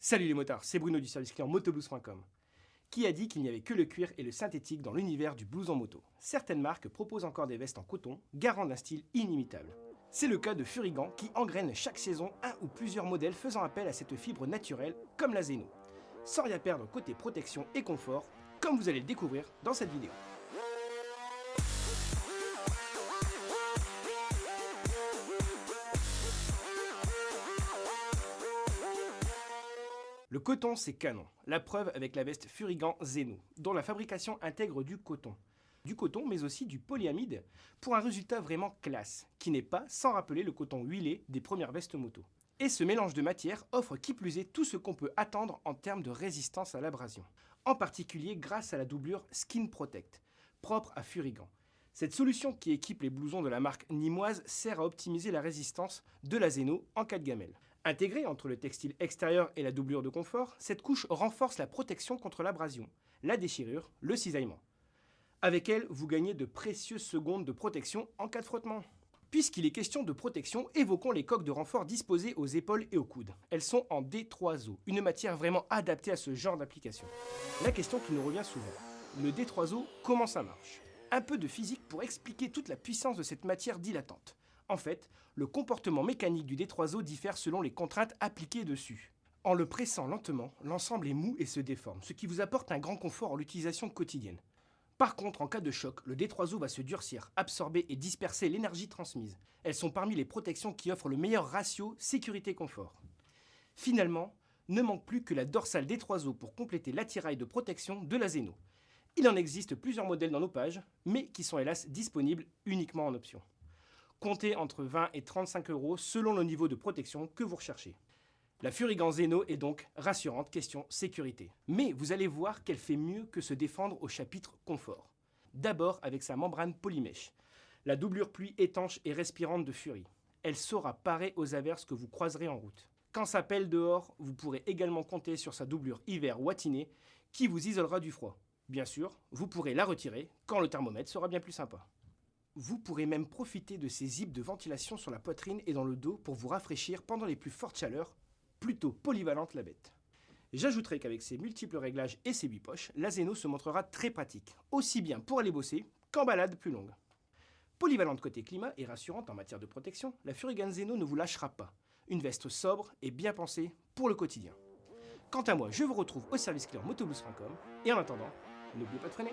Salut les motards, c'est Bruno du service client motoblues.com. Qui a dit qu'il n'y avait que le cuir et le synthétique dans l'univers du blouson moto? Certaines marques proposent encore des vestes en coton, garant d'un style inimitable. C'est le cas de Furigan qui engraine chaque saison un ou plusieurs modèles faisant appel à cette fibre naturelle comme la Zeno. Sans rien perdre côté protection et confort, comme vous allez le découvrir dans cette vidéo. Le coton, c'est canon. La preuve avec la veste Furigan Zeno, dont la fabrication intègre du coton. Du coton, mais aussi du polyamide, pour un résultat vraiment classe, qui n'est pas sans rappeler le coton huilé des premières vestes moto. Et ce mélange de matières offre qui plus est tout ce qu'on peut attendre en termes de résistance à l'abrasion. En particulier grâce à la doublure Skin Protect, propre à Furigan. Cette solution qui équipe les blousons de la marque nîmoise sert à optimiser la résistance de la Zeno en cas de gamelle. Intégrée entre le textile extérieur et la doublure de confort, cette couche renforce la protection contre l'abrasion, la déchirure, le cisaillement. Avec elle, vous gagnez de précieuses secondes de protection en cas de frottement. Puisqu'il est question de protection, évoquons les coques de renfort disposées aux épaules et aux coudes. Elles sont en D3O, une matière vraiment adaptée à ce genre d'application. La question qui nous revient souvent, le D3O, comment ça marche? Un peu de physique pour expliquer toute la puissance de cette matière dilatante. En fait, le comportement mécanique du D3O diffère selon les contraintes appliquées dessus. En le pressant lentement, l'ensemble est mou et se déforme, ce qui vous apporte un grand confort en l'utilisation quotidienne. Par contre, en cas de choc, le D3O va se durcir, absorber et disperser l'énergie transmise. Elles sont parmi les protections qui offrent le meilleur ratio sécurité-confort. Finalement, ne manque plus que la dorsale D3O pour compléter l'attirail de protection de la Zeno. Il en existe plusieurs modèles dans nos pages, mais qui sont hélas disponibles uniquement en option. Comptez entre 20 et 35 € selon le niveau de protection que vous recherchez. La Furigan Zeno est donc rassurante question sécurité. Mais vous allez voir qu'elle fait mieux que se défendre au chapitre confort. D'abord avec sa membrane polymèche, la doublure pluie étanche et respirante de Fury. Elle saura parer aux averses que vous croiserez en route. Quand ça pèle dehors, vous pourrez également compter sur sa doublure hiver Wattiné qui vous isolera du froid. Bien sûr, vous pourrez la retirer quand le thermomètre sera bien plus sympa. Vous pourrez même profiter de ces zips de ventilation sur la poitrine et dans le dos pour vous rafraîchir pendant les plus fortes chaleurs, plutôt polyvalente la bête. J'ajouterai qu'avec ses multiples réglages et ses 8 poches, la Zeno se montrera très pratique, aussi bien pour aller bosser qu'en balade plus longue. Polyvalente côté climat et rassurante en matière de protection, la Furigan Zeno ne vous lâchera pas. Une veste sobre et bien pensée pour le quotidien. Quant à moi, je vous retrouve au service client motoblues.com et en attendant, n'oubliez pas de freiner.